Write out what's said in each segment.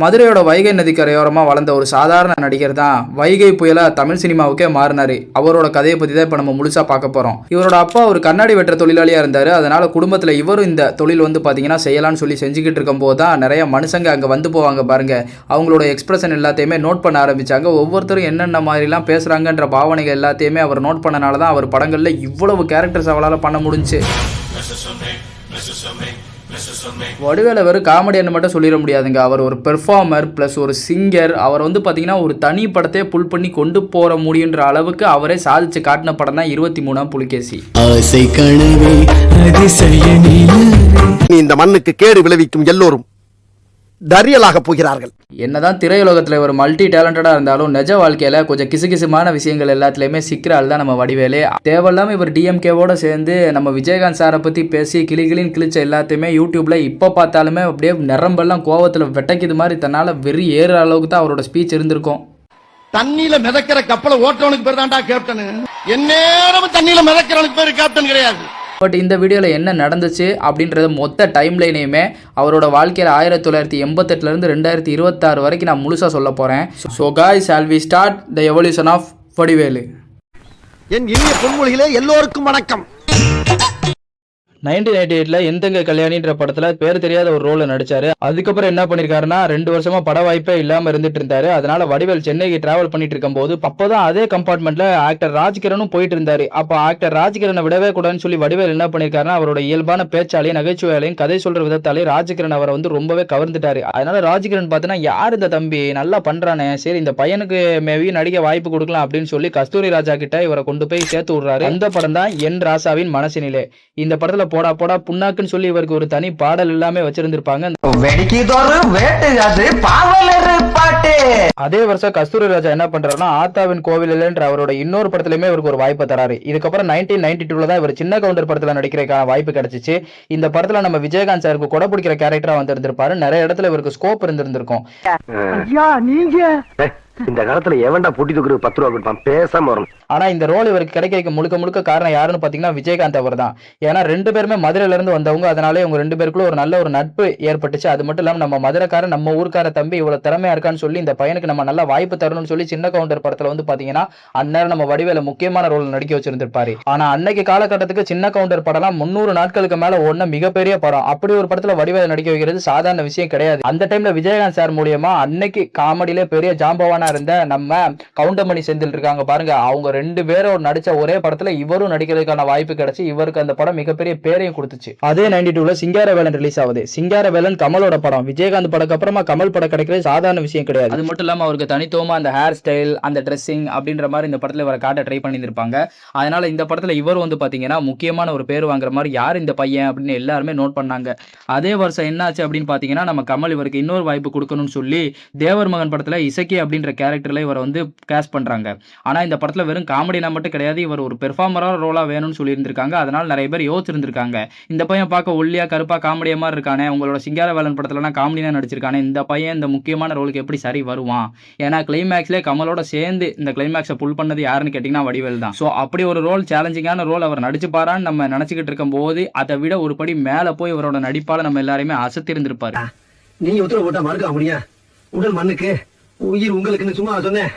மதுரையோட வைகை நதிக்கரையோரமாக வளர்ந்த ஒரு சாதாரண நடிகர் தான் வைகை புயலா தமிழ் சினிமாவுக்கே மாறினாரு. அவரோட கதையை பற்றி தான் இப்போ நம்ம முழுசாக பார்க்க போகிறோம். இவரோட அப்பா ஒரு கண்ணாடி வெட்டுற தொழிலாளியாக இருந்தார். அதனால் குடும்பத்தில் இவரும் இந்த தொழில் வந்து பார்த்தீங்கன்னா செய்யலாம்னு சொல்லி செஞ்சுக்கிட்டு இருக்கும்போது தான் நிறைய மனுஷங்க அங்கே வந்து போவாங்க பாருங்க. அவங்களோட எக்ஸ்பிரஷன் எல்லாத்தையுமே நோட் பண்ண ஆரம்பித்தாங்க. ஒவ்வொருத்தரும் என்னென்ன மாதிரிலாம் பேசுகிறாங்கன்ற பாவனைகள் எல்லாத்தையுமே அவர் நோட் பண்ணனால தான் அவர் படங்களில் இவ்வளவு கேரக்டர்ஸ் அவளால் பண்ண முடிஞ்சு. வடிவேல வெறும் காமெடியன்னு மட்டும் சொல்லிட முடியாதுங்க. அவர் ஒரு பெர்ஃபார்மர் ப்ளஸ் ஒரு சிங்கர். அவர் வந்து பார்த்தீங்கன்னா ஒரு தனி படத்தையே புல் பண்ணி கொண்டு போற முடியுன்ற அளவுக்கு அவரே சாதிச்சு காட்டின படம் தான் 23ஆம் புலிகேசி. இந்த மண்ணுக்கு கேடு விளைவிக்கும் எல்லோரும் தரியலாக போகிறார்கள். என்னதான் திரையுலகத்தில் ஒரு மல்டி டேலண்டடாக இருந்தாலும் நிஜ வாழ்க்கையில் கொஞ்சம் கிசுகிசுமான விஷயங்கள் எல்லாத்துலேயுமே சிக்கிறாள் தான் நம்ம வடிவேலே. தேவையில்லாமல் இவர் டிஎம்கேவோட சேர்ந்து நம்ம விஜயகாந்த் சாரை பற்றி பேசி கிளிகளின் கிழிச்ச எல்லாத்தையுமே யூடியூப்பில் இப்போ பார்த்தாலுமே அப்படியே நிரம்பெல்லாம் கோவத்தில் வெட்டைக்குது மாதிரி தன்னால் வெறி ஏறுற அளவுக்கு தான் அவரோட ஸ்பீச் இருந்திருக்கும். தண்ணியில மிதக்கிற கப்பலை ஓட்டுறவனுக்கு பேர் தான்டா கேப்டன். எந்நேரமும் தண்ணியில மிதக்கிறவனுக்கு பேர் கேப்டன் கிடையாது. பட் இந்த வீடியோவில் என்ன நடந்துச்சு அப்படின்றது மொத்த டைம் லைனையுமே அவரோட வாழ்க்கையில் 1988லேருந்து 2026 வரைக்கும் நான் முழுசாக சொல்ல போகிறேன். So guys, shall we start the evolution of Vadivelu. என் இனிய பொன்மொழிகளே எல்லோருக்கும் வணக்கம். 1988ல எந்தங்க கல்யாணின்ற படத்துல பேர் தெரியாத ஒரு ரோல நடிச்சாரு. அதுக்கப்புறம் என்ன பண்ணிருக்காருன்னா 2 வருஷமா பட வாய்ப்பே இல்லாம இருந்துட்டு இருந்தாரு. அதனால வடிவேல் சென்னைக்கு டிராவல் பண்ணிட்டு இருக்கும் போது அப்போதான் அதே கம்பார்ட்மெண்ட்ல ஆக்டர் ராஜ்கிரனும் போயிட்டு இருந்தாரு. அப்ப ஆக்டர் ராஜ்கிரனை விடவே கூடாதுன்னு சொல்லி வடிவேல் என்ன பண்ணிருக்காருன்னா அவரோட இயல்பான பேச்சாலையும் நகைச்சுவையாலையும் கதை சொல்ற விதத்தாலே ராஜ்கிரன் அவரை வந்து ரொம்பவே கவர்ந்துட்டாரு. அதனால ராஜ்கிரன் பார்த்தீங்கன்னா யார் இந்த தம்பி நல்லா பண்றானே, சரி இந்த பையனுக்கு மேபி நடிக்க வாய்ப்பு கொடுக்கலாம் அப்படின்னு சொல்லி கஸ்தூரி ராஜா கிட்ட இவரை கொண்டு போய் சேர்த்து விடுறாரு. அந்த படம் தான் என் ராசாவின் மனசினிலே. இந்த படத்துல போடா போடா புண்ணாக்குன்னு சொல்லி இவருக்கு ஒரு தனி பாடல் எல்லாமே வச்சிருந்திருப்பாங்க. அதே வருஷம் கஸ்தூரி ராஜா என்ன பண்றாருன்னா ஆத்தாவின் கோவிலில்ன்ற அவரோட இன்னொரு படத்துலயுமே இவருக்கு ஒரு வாய்ப்பு தராரு. இதுக்கப்புறம் 1992 தான் இவர் சின்ன கவுண்டர் படத்துல நடிக்கிறதுக்கான வாய்ப்பு கிடைச்சிச்சு. இந்த படத்துல நம்ம விஜயகாந்த் சாருக்கு கொடை பிடிக்கிற கேரக்டரா வந்திருந்திருப்பாரு. நிறைய இடத்துல இவருக்கு ஸ்கோப் இருந்திருக்கும். இந்த காலத்துல எவன்டா பூட்டி தூக்குறது 10 ரூபா கொடுப்பான், பேசாம வரணும். ஆனா இந்த ரோல் இவருக்கு கிடைக்க முழுக்க முழுக்க காரணம் யாருன்னு பாத்தீங்கன்னா விஜயகாந்த் அவர் தான். ஏன்னா 2 பேருமே மதுரையில இருந்து வந்தவங்க. அதனால இவங்க 2 பேருக்குள்ள ஒரு நல்ல ஒரு நட்பு ஏற்பட்டுச்சு. அது மட்டும் இல்லாம நம்ம மதுரைக்கார நம்ம ஊருக்கார தம்பி இவ்வளவு திறமையா இருக்கான்னு சொல்லி இந்த பையனுக்கு நம்ம நல்ல வாய்ப்பு தரணும்னு சொல்லி சின்ன கவுண்டர் படத்துல வந்து பாத்தீங்கன்னா அந்நேரம் நம்ம வடிவேல முக்கியமான ரோல் நடிக்க வச்சிருந்திருப்பாரு. ஆனா அன்னைக்கு காலகட்டத்துக்கு சின்ன கவுண்டர் படம் 300 நாட்களுக்கு மேல ஒன்ன மிகப்பெரிய படம். அப்படி ஒரு படத்துல வடிவேல நடிக்க வைக்கிறது சாதாரண விஷயம் கிடையாது. அந்த டைம்ல விஜயகாந்த் சார் மூலியமா அன்னைக்கு காமெடியில பெரிய ஜாம்பவானா இருந்த நம்ம கவுண்டமணி செந்தில் இருக்காங்க பாருங்க, அவங்க 2 பேரும் நடிச்ச ஒரே படத்துல இவரும் நடிக்கிறதுக்கான வாய்ப்பு கிடைச்சு இவருக்கு அந்த படம் மிகப்பெரிய பேரையும் கொடுத்துச்சு. அதே 92ல சிங்காரவேலன் ரிலீஸ் ஆகுது. சிங்காரவேலன் கமலோட படம். விஜயகாந்த் படத்துக்கு அப்புறமா கமல் படம் கிடைக்கிறது சாதாரண விஷயம் கிடையாது. அது மட்டும் இல்லாம அவருக்கு தனித்துவமா அந்த ஹேர் ஸ்டைல், அந்த ட்ரெஸ்ஸிங் அப்படின்ற மாதிரி இந்த படத்துல இவரை காட்ட ட்ரை பண்ணியிருப்பாங்க. அதனால இந்த படத்துல இவர் வந்து பாத்தீங்கன்னா முக்கியமான ஒரு பேர் வாங்குற மாதிரி யார் இந்த பையன் அப்படின்னு எல்லாருமே நோட் பண்ணாங்க. அதே வருஷம் என்னாச்சு அப்படின்னு பாத்தீங்கன்னா நம்ம கமல் இவருக்கு இன்னொரு வாய்ப்பு கொடுக்கணும்னு சொல்லி தேவர் மகன் படத்துல இசக்கி அப்படின்ற கேரக்டர்ல இவரை வந்து கேஸ்ட் பண்றாங்க. ஆனா இந்த படத்துல வெறும் காமெடினா மட்டும் கிடையாது, இவர் ஒரு பெர்ஃபார்மரா ரோலா வேணும்னு சொல்லி இருந்திருக்காங்க. அதனால நிறைய பேர் யோசிச்சிருந்திருக்காங்க, இந்த பையன் பார்க்க ஒல்லியா கருப்பா காமெடியா மாதிரி இருக்கானே, உங்களோட சிங்காரவேலன் படத்துலலாம் காமெடியா நடிச்சிருக்கானே, இந்த பையன் இந்த முக்கியமான ரோலுக்கு எப்படி சரி வருவான்? ஏன்னா கிளைமேக்ஸ்லேயே கமலோட சேர்ந்து இந்த கிளைமேக்ஸை புல் பண்ணது யாருன்னு கேட்டீங்கன்னா வடிவேல் தான். ஸோ அப்படி ஒரு ரோல், சேலஞ்சிங்கான ரோல் அவர் நடிச்சு பாரான்னு நம்ம நினைச்சுக்கிட்டு இருக்கும் போது அதை விட ஒரு படி மேல போய் இவரோட நடிப்பால நம்ம எல்லாருமே அசத்திருந்திருப்பாரு. நீங்க உத்தரவு போட்டா மறுக்க முடியா? உடல் மண்ணுக்கு உயிர் உங்களுக்கு சும்மா சொன்னேன்.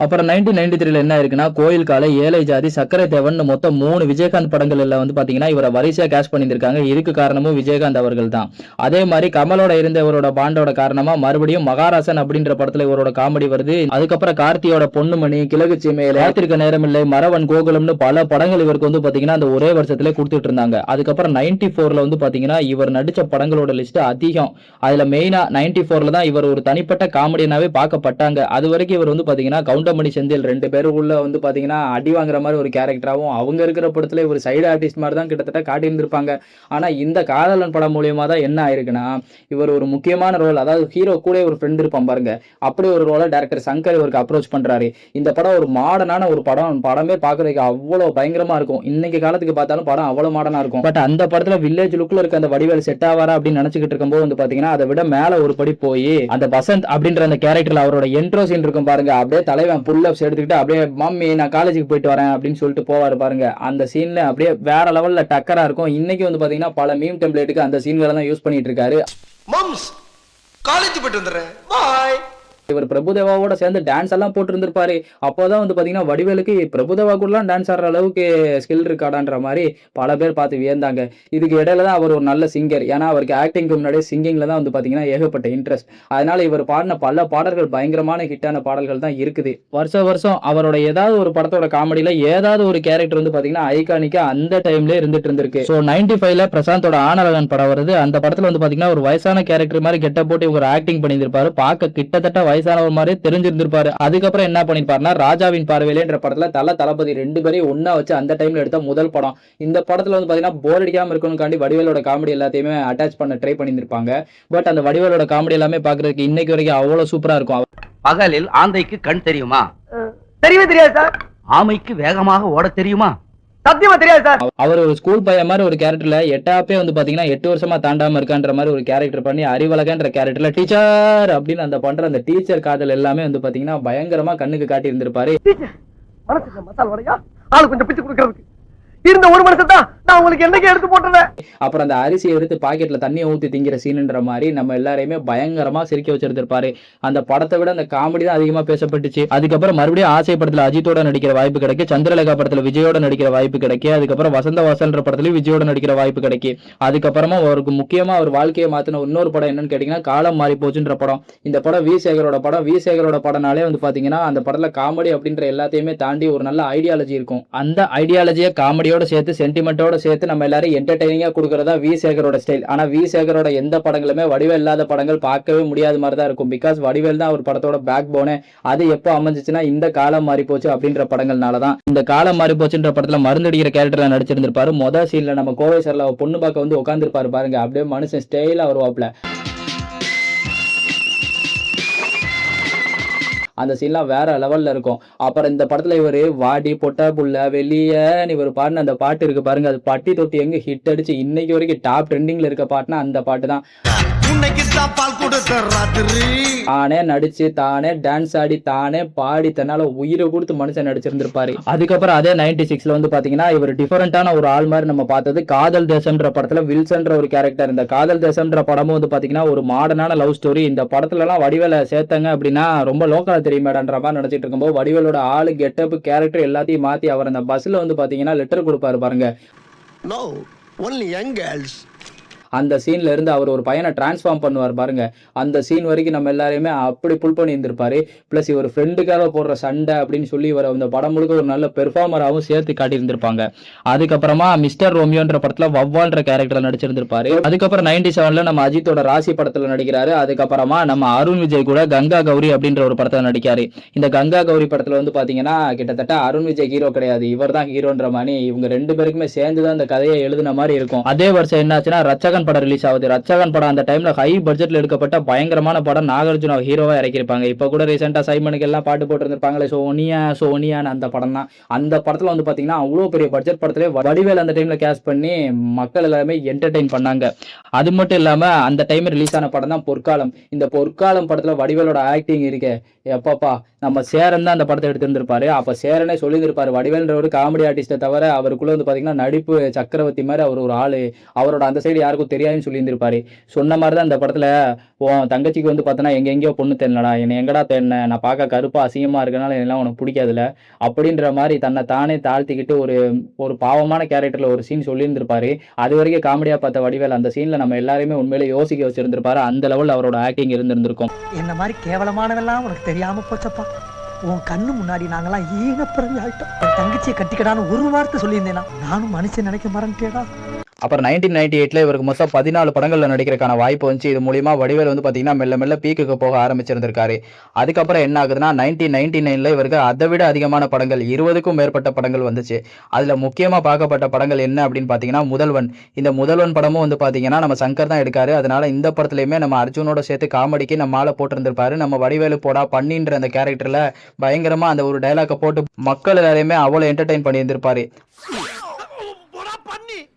அப்புறம் 1993ல என்ன இருக்குன்னா கோயில் காலை, ஏழை ஜாதி, சக்கரை தேவன் மொத்தம் 3 விஜயகாந்த் படங்கள் எல்லாம் வந்து பாத்தீங்கன்னா இவரை வரிசையா கேஷ் பண்ணியிருக்காங்க. இதுக்கு காரணமும் விஜயகாந்த் அவர்கள் தான். அதே மாதிரி கமலோட இருந்த இவரோட பாண்டோட காரணமா மறுபடியும் மகாராசன் அப்படின்ற படத்துல இவரோட காமெடி வருது. அதுக்கப்புறம் கார்த்தியோட பொண்ணுமணி, கிழக்கு சீமையில, ராத்திரிக்க நேரமில்லை, மரவன், கோகுலம்னு பல படங்கள் இவருக்கு வந்து பாத்தீங்கன்னா அந்த ஒரே வருஷத்துல கொடுத்துட்டு இருந்தாங்க. அதுக்கப்புறம் 94ல வந்து பாத்தீங்கன்னா இவர் நடிச்ச படங்களோட லிஸ்ட் அதிகம். அதுல மெயினா 94ல தான் இவர் ஒரு தனிப்பட்ட காமெடியனாவே பார்க்க பட்டாங்க. அது வரைக்கும் இவர் வந்து பாத்தீங்கன்னா கவுண்டமணி செந்தில் 2 பேருக்குள்ள வந்து பாத்தீங்கன்னா அடி வாங்குற மாதிரி ஒரு கேரக்டராகவும் அவங்க இருக்கிற படத்துல இவர் சைடு ஆர்டிஸ்ட் மாதிரி தான் கிட்டத்தட்ட காட்டியிருந்திருப்பாங்க. ஆனா இந்த காதலன் படம் மூலியமா தான் என்ன ஆயிருக்குன்னா இவர் ஒரு முக்கியமான ரோல், அதாவது ஹீரோ கூட ஒரு ஃப்ரெண்ட் இருப்பான் பாருங்க, அப்படி ஒரு ரோலை டைரக்டர் சங்கர் இவருக்கு அப்ரோச் பண்றாரு. இந்த படம் ஒரு மாடர்னான ஒரு படம், படமே பாக்குறதுக்கு அவ்வளவு பயங்கரமா இருக்கும். இன்னைக்கு காலத்துக்கு பார்த்தாலும் படம் அவ்வளவு மாடர்னா இருக்கும். பட் அந்த படத்துல வில்லேஜ் லுக்ல இருக்க அந்த வடிவேல் செட் ஆவாரா அப்படின்னு நினைச்சுக்கிட்டு இருக்கும்போது வந்து பாத்தீங்கன்னா அதை விட மேல ஒரு படி போய் அந்த வசந்த் அப்படின்ற அந்த கேரக்டர்ல அவரோட இன்ட்ரோ சீன் இருக்கும் பாருங்க, அப்படியே தலைவன் புல் அப்ஸ் எடுத்துக்கிட்டு அப்படியே மம்மி நான் காலேஜுக்கு போயிட்டு வரேன் அப்படின்னு சொல்லிட்டு போவாரு பாருங்க. அந்த சீன்ல அப்படியே வேற லெவல்ல டக்கரா இருக்கும். இன்னைக்கு வந்து பாத்தீங்கன்னா பல மீம் டெம்ப்ளேட்டுக்கு அந்த சீன்களை தான் யூஸ் பண்ணிட்டு இருக்காரு. மம்ஸ் காலேஜ் போயிட்டு வந்துடுறேன். பாய். இவர் பிரபுதேவாவோட சேர்ந்து டான்ஸ் எல்லாம் போட்டு இருந்திருப்பாரு. அப்போதான் வந்து பாத்தீங்கன்னா வடிவேலுக்கு பிரபுதேவா கூடலாம் டான்ஸ் ஆடுற அளவுக்கு ஸ்கில் இருக்காடான்ற மாதிரி பல பேர் பார்த்து வியந்தாங்க. இதுக்கு இடையில தான் அவர் ஒரு நல்ல சிங்கர். ஏன்னா அவருக்கு ஆக்டிங்க்கு முன்னாடியே சிங்கிங்ல தான் வந்து பாத்தீங்கன்னா ஏகப்பட்ட இன்ட்ரெஸ்ட். அதனால இவர் பாடின பல பாடல்கள் பயங்கரமான ஹிட்டான பாடல்கள் தான் இருக்குது. வருஷம் அவரோட ஏதாவது ஒரு படத்தோட காமெடியில ஏதாவது ஒரு கேரக்டர் வந்து பாத்தீங்கன்னா ஐகானிக்கா அந்த டைம்ல இருந்துட்டு இருந்திருக்கு. ஸோ 95ல பிரசாந்தோட ஆனழகன் படம் வருது. அந்த படத்துல வந்து பாத்தீங்கன்னா ஒரு வயசான கேரக்டர் மாதிரி கெட்ட போட்டு இவர் ஆக்டிங் பண்ணியிருப்பாரு. பார்க்க கிட்டத்தட்ட வயசானவர் மாதிரி தெரிஞ்சிருந்திருப்பாரு. அதுக்கப்புறம் என்ன பண்ணிருப்பாருன்னா ராஜாவின் பார்வையிலேன்ற படத்துல தளபதி 2 பேரையும் ஒன்னா வச்சு அந்த டைம்ல எடுத்த முதல் படம். இந்த படத்துல வந்து பாத்தீங்கன்னா போர் அடிக்காம இருக்கணும்காண்டி வடிவேலோட காமெடி எல்லாத்தையுமே அட்டாச் பண்ண ட்ரை பண்ணியிருப்பாங்க. பட் அந்த வடிவேலோட காமெடி எல்லாமே பாக்குறதுக்கு இன்னைக்கு வரைக்கும் அவ்வளவு சூப்பரா இருக்கும். பகலில் ஆந்தைக்கு கண் தெரியுமா? தெரியவே தெரியாது சார். ஆமைக்கு வேகமாக ஓட தெரியுமா? சத்தியமா தெரியாது சார். அவர் ஒரு ஸ்கூல் பையன் மாதிரி ஒரு கேரக்டர்ல எட்டாப்பே வந்து பாத்தீங்கன்னா 8 வருஷமா தாண்டாம இருக்கான்ற மாதிரி ஒரு கேரக்டர் பண்ணி அறிவழகன்ற கேரக்டர்ல டீச்சர் அப்படின்னு அந்த பண்ற அந்த டீச்சர் காதல் எல்லாமே வந்து பாத்தீங்கன்னா பயங்கரமா கண்ணுக்கு காட்டி இருந்திருப்பாரு. மனசுக்கு மசால் வரையா ஆளு கொஞ்சம் பிச்சு கொடுக்கறதுக்கு இருந்த ஒரு மனுஷன் தான் நான் உங்களுக்கு என்னைக்கு எடுத்து போட்டுறேன். அப்புறம் அந்த அரிசியை எடுத்து பாக்கெட்ல தண்ணியை ஊத்தி திங்கிற சீனுன்ற மாதிரி நம்ம எல்லாரையுமே பயங்கரமா சிரிக்க வச்சிருந்திருப்பாரு. அந்த படத்தை விட அந்த காமெடி தான் அதிகமா பேசப்பட்டுச்சு. அதுக்கப்புறம் மறுபடியும் ஆசை படத்துல அஜித்தோட நடிக்கிற வாய்ப்பு கிடைக்கு, சந்திரலேகா படத்துல விஜயோட நடிக்கிற வாய்ப்பு கிடைக்கு, அதுக்கப்புறம் வசந்த வாசல்ன்ற படத்துலயும் விஜயோட நடிக்கிற வாய்ப்பு கிடைக்கு. அதுக்கப்புறமா அவருக்கு முக்கியமா அவர் வாழ்க்கையை மாத்தின இன்னொரு படம் என்னன்னு கேட்டீங்கன்னா காலம் மாறி போச்சுன்ற படம். இந்த படம் வி சேகரோட படம். வி சேகரோட படம்னாலே வந்து பாத்தீங்கன்னா அந்த படத்துல காமெடி அப்படின்ற எல்லாத்தையுமே தாண்டி ஒரு நல்ல ஐடியாலஜி இருக்கும். அந்த ஐடியாலஜியை காமெடியோட சேர்த்து சென்டிமெண்டோட சேர்த்து நம்ம எல்லாரும் என்டர்டெய்னிங்கா கொடுக்கறதா வி சேகரோட ஸ்டைல். ஆனா வி சேகரோட எந்த படங்களுமே வடிவேல் இல்லாத படங்கள் பார்க்கவே முடியாத மாதிரி தான் இருக்கும். பிகாஸ் வடிவேல் தான் ஒரு படத்தோட பேக் போனே. அது எப்போ அமைஞ்சிச்சுன்னா இந்த காலம் மாறி போச்சு அப்படின்ற படங்கள்னாலதான். இந்த காலம் மாறி போச்சுன்ற படத்துல மருந்தடிக்கிற கேரக்டர்ல நடிச்சிருந்திருப்பாரு. முதல் சீன்ல நம்ம கோவை சார்ல பொண்ணு பார்க்க வந்து உட்காந்துருப்பாரு பாருங்க. அப்படியே மனுஷன் ஸ்டைலா வருவாப்ல. அந்த சீன்லாம் வேற லெவல்ல இருக்கும். அப்புறம் இந்த படத்துல இவரு வாடி பொட்டா புள்ள வெளியே இவர் பாடின அந்த பாட்டு இருக்கு பாருங்க. அது பட்டி தொட்டி எங்க ஹிட் அடிச்சு இன்னைக்கு வரைக்கும் டாப் ட்ரெண்டிங்ல இருக்க பாட்டுனா அந்த பாட்டு தான். தானே நடிச்சு தானே டான்ஸ் ஆடி தானே பாடி தன்னால உயிரை கொடுத்து மனுஷன் நடிச்சிருந்திருப்பாரு. அதுக்கப்புறம் அதே 96ல வந்து பாத்தீங்கன்னா இவர் டிஃபரெண்டான ஒரு ஆள் மாதிரி நம்ம பார்த்தது காதல் தேசம்ன்ற படத்துல வில்சன்ற ஒரு கேரக்டர். இந்த காதல் தேசம்ன்ற படமும் வந்து பாத்தீங்கன்னா ஒரு மாடர்னான லவ் ஸ்டோரி. இந்த படத்துல எல்லாம் வடிவேல சேர்த்தாங்க அப்படின்னா ரொம்ப லோக்கலா தெரியுமேடான்ற மாதிரி நினைச்சிட்டு இருக்கும்போது வடிவேலோட ஆளு கெட்டப் கேரக்டர் எல்லாத்தையும் மாத்தி அவர் அந்த பஸ்ல வந்து பாத்தீங்கன்னா லெட்டர் கொடுப்பாரு பாருங்க. No, only young girls. அந்த சீன்ல இருந்து அவர் ஒரு பையனை டிரான்ஸ்ஃபார்ம் பண்ணுவார் பாருங்க. அந்த சீன் வரைக்கும் நம்ம எல்லாரையுமே அப்படி புல் பண்ணி இருந்திருப்பாரு. பிளஸ் இவர் ஃப்ரெண்டுக்காக போடுற சண்டை அப்படின்னு சொல்லி இவர் இந்த படம் முழுக்க ஒரு நல்ல பெர்ஃபார்மராகவும் சேர்த்து காட்டியிருந்திருப்பாங்க. அதுக்கப்புறமா மிஸ்டர் ரோமியோன்ற படத்துல வவ்வால்ன்ற கேரக்டர்ல நடிச்சிருந்திருப்பாரு. அதுக்கப்புறம் 97ல நம்ம அஜித்தோட ராசி படத்துல நடிக்கிறாரு. அதுக்கப்புறமா நம்ம அருண் விஜய் கூட கங்கா கௌரி அப்படின்ற ஒரு படத்துல நடிக்காரு. இந்த கங்கா கௌரி படத்துல வந்து பாத்தீங்கன்னா கிட்டத்தட்ட அருண் விஜய் ஹீரோ கிடையாது, இவர் தான் ஹீரோன்ற மாதிரி இவங்க 2 பேருக்குமே சேர்ந்துதான் இந்த கதையை எழுதின மாதிரி இருக்கும். அதே வருஷம் என்னாச்சுன்னா ரச்சகன் படம் ரிலீஸ் ஆகுது. ரச்சகன் படம் அந்த டைம்ல ஹை பட்ஜெட்ல எடுக்கப்பட்ட பயங்கரமான படம். நாகார்ஜுனா ஹீரோவா இறக்கிருப்பாங்க. இப்ப கூட ரீசெண்டா சைமனுக்கு எல்லாம் பாட்டு போட்டு இருந்திருப்பாங்களே சோனியான்னு அந்த படம் தான். அந்த படத்துல வந்து பாத்தீங்கன்னா அவ்வளவு பெரிய பட்ஜெட் படத்துல வடிவேல் அந்த டைம்ல கேஸ்ட் பண்ணி மக்கள் எல்லாருமே என்டர்டெயின் பண்ணாங்க. அது மட்டும் இல்லாம அந்த டைம் ரிலீஸ் ஆன படம் தான் பொற்காலம். இந்த பொற்காலம் படத்துல வடிவேலோட ஆக்டிங் இருக்கு எப்பப்பா. நம்ம சேரன் தான் அந்த படத்தை எடுத்திருந்திருப்பாரு. அப்ப சேரனே சொல்லியிருப்பாரு வடிவேல்ன்ற ஒரு காமெடி ஆர்டிஸ்ட தவிர அவருக்குள்ள வந்து பாத்தீங்கன்னா நடிப்பு சக்கரவர்த்தி மாதிரி அவர் ஒரு ஆளு, அவரோட அந்த சைடு யாருக்கும் தெரியாதுன்னு சொல்லியிருந்திருப்பாரு. சொன்ன மாதிரி தான் இந்த படத்துல தங்கச்சிக்கு வந்து பார்த்தோன்னா எங்கெங்கயோ பொண்ணு தெரியலடா, என்னை எங்கடா தேடின, நான் பார்க்க கருப்பா அசிங்கமா இருக்கனால எல்லாம் உனக்கு பிடிக்காதுல அப்படின்ற மாதிரி தன்னை தானே தாழ்த்திக்கிட்டு ஒரு பாவமான கேரக்டர்ல ஒரு சீன் சொல்லியிருந்திருப்பாரு. அது வரைக்கும் காமெடியா பார்த்த வடிவேல் அந்த சீன்ல நம்ம எல்லாருமே உண்மையிலே யோசிக்க வச்சிருந்திருப்பாரு. அந்த லெவல் அவரோட ஆக்டிங் இருந்திருக்கும். என்ன மாதிரி கேவலமானவெல்லாம் உனக்கு தெரியாம போச்சப்பா. உன் கண்ணு முன்னாடி நாங்கெல்லாம் ஈனப்பிறந்து ஆயிட்டோம். என் தங்கச்சியை கட்டிக்கடான்னு ஒரு வார்த்தை சொல்லியிருந்தேனா நானும் மனுஷன் நினைக்க மறந்துட்டேடா. அப்புறம் 1998ல இவருக்கு மொத்தம் 14 படங்கள்ல நடிக்கிறதுக்கான வாய்ப்பு வந்துச்சு. இது மூலியமா வடிவேல் வந்து பாத்தீங்கன்னா மெல்ல மெல்ல பீக்குக்கு போக ஆரம்பிச்சிருந்திருக்காரு. அதுக்கப்புறம் என்ன ஆகுதுன்னா 1999ல இவருக்கு அதை விட அதிகமான படங்கள் 20க்கும் மேற்பட்ட படங்கள் வந்துச்சு. அதுல முக்கியமா பார்க்கப்பட்ட படங்கள் என்ன அப்படின்னு பாத்தீங்கன்னா முதல்வன். இந்த முதல்வன் படமும் வந்து பாத்தீங்கன்னா நம்ம சங்கர் தான் எடுக்காரு. அதனால இந்த படத்துலயுமே நம்ம அர்ஜுனோட சேர்த்து காமெடிக்கு நம்ம ஆளை போட்டிருந்திருப்பாரு. நம்ம வடிவேலு போடா பண்ணின்ற அந்த கேரக்டர்ல பயங்கரமா அந்த ஒரு டைலாக போட்டு மக்கள் எல்லாரையுமே அவ்வளவு என்டர்டெயின் பண்ணி இருந்திருப்பாரு.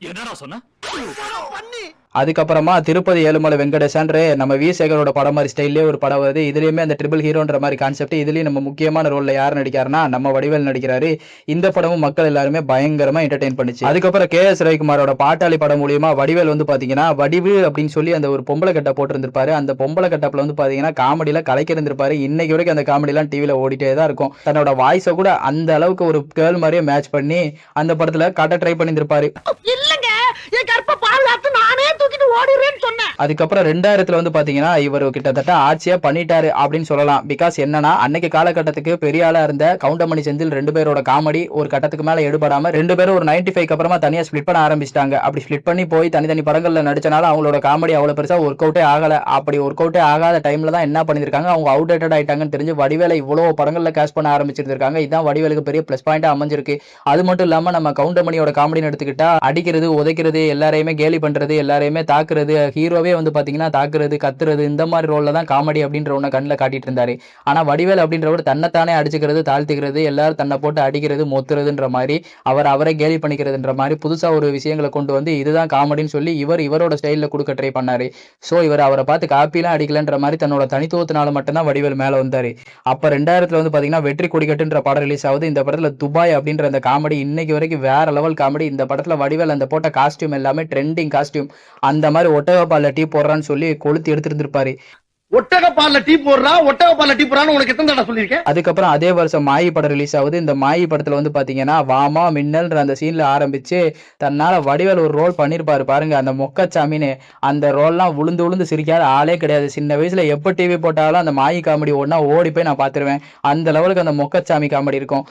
என்னடா சொன்ன? அதுக்கப்புறமா திருப்பதி ஏழுமலை வெங்கடேசன்ற நம்ம வி சேகரோட படம் மாதிரி ஸ்டைல்லே ஒரு படம் வருது. இதுலயுமே அந்த ட்ரிபிள் ஹீரோன்ற மாதிரி கான்செப்ட். இதுலயும் நம்ம முக்கியமான ரோல்ல யார் நடிக்கிறாருன்னா நம்ம வடிவேல் நடிக்கிறாரு. இந்த படமும் மக்கள் எல்லாருமே பயங்கரமா என்டர்டெயின் பண்ணுச்சு. அதுக்கப்புறம் KS ரவிக்குமாரோட பாட்டாளி படம் மூலியமா வடிவேல் வந்து பாத்தீங்கன்னா வடிவு அப்படின்னு சொல்லி அந்த ஒரு பொம்பளை கட்ட போட்டிருந்திருப்பாரு. அந்த பொம்பளை கட்டப்ல வந்து பாத்தீங்கன்னா காமெடியில கலைக்க இருந்திருப்பாரு. இன்னைக்கு வரைக்கும் அந்த காமெடி எல்லாம் டிவில ஓடிட்டே தான் இருக்கும். தன்னோட வாய்ஸை கூட அந்த அளவுக்கு ஒரு கேர்ள் மாதிரியே மேட்ச் பண்ணி அந்த படத்துல காட்ட ட்ரை பண்ணியிருப்பாரு. அதுக்கப்புறம் 2000 வந்து பாத்தீங்கன்னா இவர் கிட்டத்தட்ட ஆட்சியா பண்ணிட்டாரு அப்படின்னு சொல்லலாம். பிகாஸ் என்னன்னா அன்னைக்கு காலகட்டத்துக்கு பெரிய ஆளா இருந்த கவுண்டமணி செந்தில் 2 பேரோட காமெடி ஒரு கட்டத்துக்கு மேல எடுபடாம 2 பேரும் ஒரு 95 அப்புறமா தனியா ஸ்பிளிட் பண்ண ஆரம்பிச்சிட்டாங்க. அப்படி ஸ்பிளிட் பண்ணி போய் தனித்தனி படங்கள்ல நடிச்சனால அவங்களோட காமெடி அவ்வளவு பெருசா ஒர்க் அவுட்டே ஆகல. அப்படி ஒர்க் அவுட்டே ஆகாத டைம்ல தான் என்ன பண்ணிருக்காங்க, அவங்க அவுடேட்டட் ஆயிட்டாங்கன்னு தெரிஞ்சு வடிவேலை இவ்வளவு படங்கள்ல கேஷ் பண்ண ஆரம்பிச்சிருக்காங்க. இதான் வடிவேலுக்கு பெரிய பிளஸ் பாயிண்டா அமைஞ்சிருக்கு. அது மட்டும் இல்லாம நம்ம கவுண்டமணியோட காமெடின்னு எடுத்துக்கிட்டா அடிக்கிறது, உதைக்கிறது, எல்லாரையுமே கேலி பண்றது, எல்லாரையுமே தாக்குறது, ஹீரோவே வந்து பாத்தீங்கன்னா தாக்குறது, கத்துறது, இந்த மாதிரி ரோல்ல தான் காமெடி அப்படின்ற ஒண்ணு கண்ணில் காட்டிட்டு இருந்தாரு. ஆனா வடிவேல் அப்படின்றவர் தன்னைத்தானே அடிச்சுக்கிறது, தாழ்த்துக்கிறது, எல்லாரும் தன்னை போட்டு அடிக்கிறது, மொத்துறதுன்ற மாதிரி அவரை கேலி பண்ணிக்கிறதுன்ற மாதிரி புதுசா ஒரு விஷயங்களை கொண்டு வந்து இதுதான் காமெடின்னு சொல்லி இவரோட ஸ்டைல்ல கொடுக்க ட்ரை பண்ணாரு. சோ அவரை பார்த்து காப்பிலாம் அடிக்கலன்ற மாதிரி தன்னோட தனித்துவத்தினால மட்டும்தான் வடிவேல் மேல வந்தாரு. அப்ப 2000 வந்து பாத்தீங்கன்னா வெற்றி கொடிக்கட்டுன்ற படம் ரிலீஸ் ஆகுது. இந்த படத்துல துபாய் அப்படின்ற அந்த காமெடி இன்னைக்கு வரைக்கும் வேற லெவல் காமெடி. இந்த படத்துல வடிவேல் அந்த போட்ட காஸ்டியூம் எல்லாமே ட்ரெண்டிங் காஸ்டியூம். அந்த மாதிரி ஒட்டகப்பால்ல டீ போடுறான்னு சொல்லி கொளுத்தி எடுத்திருந்திருப்பாரு. ஒட்டகப்பால்ல டீ போடுறான்னு உனக்கு எத்தனை தடவை சொல்லியிருக்கேன். அதுக்கப்புறம் அதே வருஷம் மாயி படம் ரிலீஸ் ஆகுது. இந்த மாயி படத்துல வந்து பாத்தீங்கன்னா வாமா மின்னல்ன்ற அந்த சீன்ல ஆரம்பிச்சு தன்னால வடிவேல் ஒரு ரோல் பண்ணிருப்பாரு பாருங்க, அந்த மொக்கச்சாமின்னு. அந்த ரோல்லாம் விழுந்து சிரிக்காத ஆளே கிடையாது. சின்ன வயசுல எப்ப டிவி போட்டாலும் அந்த மாயி காமெடி ஒன்னா ஓடி போய் நான் பாத்துருவேன். அந்த லெவலுக்கு அந்த மொக்கச்சாமி காமெடி இருக்கும்.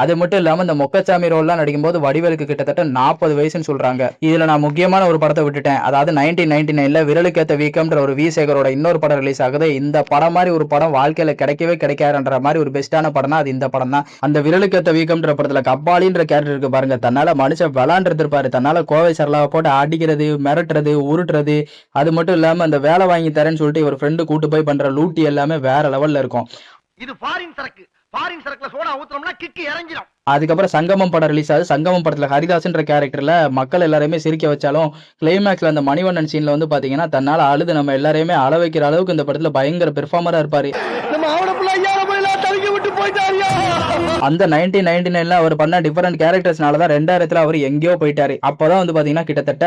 அது மட்டும் இல்லாம இந்த மொக்கச்சாமி ரோல்லாம் நடிக்கும்போது வடிவேலுக்கு கிட்டத்தட்ட 40 வயசுன்னு சொல்றாங்க. இதுல நான் முக்கியமான ஒரு படத்தை விட்டுட்டேன். அதாவது 1999ல விரலுக்கேத்த வீக்கம்ன்ற ஒரு வி சேகரோட இன்னொரு படம் ரிலீஸ் ஆகுது. இந்த படம் மாதிரி ஒரு படம் வாழ்க்கையில கிடைக்கவே கிடைக்காதுன்ற மாதிரி ஒரு பெஸ்டான படம்னா அது இந்த படம் தான். அந்த விரலுக்கேத்த வீக்கம்ன்ற படத்துல கப்பாலின்ற கேரக்டர் இருக்கு பாருங்க, தன்னால மனுஷன் விளாண்டுருப்பாரு. தன்னால கோவை சரளாவை போட்டு அடிக்கிறது, மிரட்டுறது, உருட்டுறது, அது மட்டும் இல்லாம அந்த வேலை வாங்கி தரேன்னு சொல்லிட்டு ஒரு ஃப்ரெண்டு கூட்டு போய் பண்ற லூட்டி எல்லாமே வேற லெவல்ல இருக்கும். இது ஃபாரின் சரக்கு. ஃபாரின் சரக்குல சோடா ஊத்துறோம்னா கிக்கு இறங்கிடும். அதுக்கப்புறம் சங்கமம் படம் ரிலீஸ் ஆகுது. சங்கமம் படத்துல ஹரிதாஸ்ன்ற கேரக்டர்ல மக்கள் எல்லாரையுமே சிரிக்க வச்சாலும் கிளைமேக்ஸ்ல அந்த மணிவண்ணன் சீன்ல வந்து பாத்தீங்கன்னா தன்னால அழுது நம்ம எல்லாரையுமே அழ வைக்கிற அளவுக்கு இந்த படத்துல பயங்கர பெர்ஃபார்மரா இருப்பாரு. அந்த 1999ல அவர் பண்ண டிஃபரெண்ட் கேரக்டர்ஸ்னால தான் 2000ல அவர் எங்கேயோ போயிட்டாரு. அப்பதான் வந்து பாத்தீங்கன்னா கிட்டத்தட்ட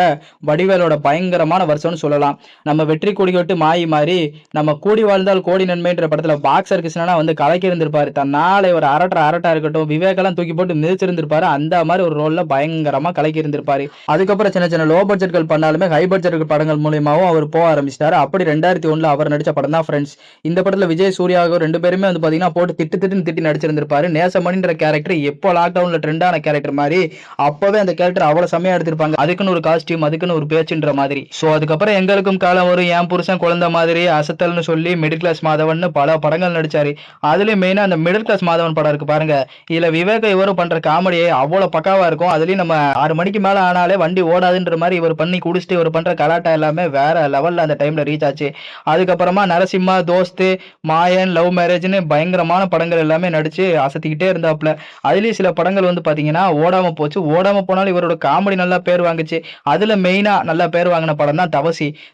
வடிவேலோட பயங்கரமான வருஷம்னு சொல்லலாம். நம்ம வெற்றி கொடிக்கட்டு மாயி மாதிரி நம்ம கூடி வாழ்ந்தால் கோடி நன்மைன்ற படத்துல பாக்ஸர் கிருஷ்ணனா வந்து கலக்கி இருந்திருப்பாரு. தன்னால இவர் அரட்டா இருக்கட்டும், விவேகெல்லாம் தூக்கி போட்டு மிதிச்சிருந்திருப்பாரு. அந்த மாதிரி ஒரு ரோல்ல பயங்கரமா கலக்கி இருந்திருப்பாரு. அதுக்கப்புறம் சின்ன லோ பட்ஜெட்கள் பண்ணாலுமே ஹை பட்ஜெட் படங்கள் மூலியமாவும் அவர் போக ஆரம்பிச்சிட்டாரு. அப்படி 2001ல அவர் நடிச்ச படம் தான் ஃப்ரெண்ட்ஸ். இந்த படத்துல விஜய் சூர்யாவும் 2 பேருமே வந்து பாத்தீங்கன்னா போட்டு திட்டு நடிச்சிருந்திருப்பாரு. நேசமணின்ற கேரக்டர் எப்போ லாக்டவுன்ல ட்ரெண்டான கேரக்டர் மாதிரி அப்பவே அந்த கேரக்டர் அவ்வளவு செமையா எடுத்திருப்பாங்க. அதுக்குன்னு ஒரு காஸ்டியூம், அதுக்குன்னு ஒரு பேச்சுன்ற மாதிரி. சோ அதுக்கப்புறம் எங்களுக்கும் காலம் வரும், என் புருஷன் குழந்தை மாதிரி, அசத்தல்னு சொல்லி மிடில் கிளாஸ் மாதவன் பல படங்கள் நடிச்சாரு. அதுலயும் மெயினா அந்த மிடில் கிளாஸ் மாதவன் படம் இருக்கு பாருங்க, இதுல விவேக இவரும் பண்ற காமெடியே அவ்வளவு பக்காவா இருக்கும். அதுலயும் நம்ம 6 மணிக்கு மேல ஆனாலே வண்டி ஓடாதுன்ற மாதிரி இவர் பண்ணி குடிச்சிட்டு இவர் பண்ற கலாட்டா எல்லாமே வேற லெவல்ல அந்த டைம்ல ரீச் ஆச்சு. அதுக்கப்புறமா நரசிம்மா, தோஸ்து, மாயன், லவ் மேரேஜ்னு பயங்கரமான படங்கள் எல்லாமே நடிச்சு அசத்திக்கிட்டே இருந்தாப்ல. அதுலயும் சில படங்கள் வந்து பாத்தீங்கன்னா ஓடாம போச்சு. ஓடாம போனாலும் இவரோட காமெடி நல்லா பேர் வாங்குச்சு. அதுல மெயினா நல்லா பேர் வாங்கின படம் தான்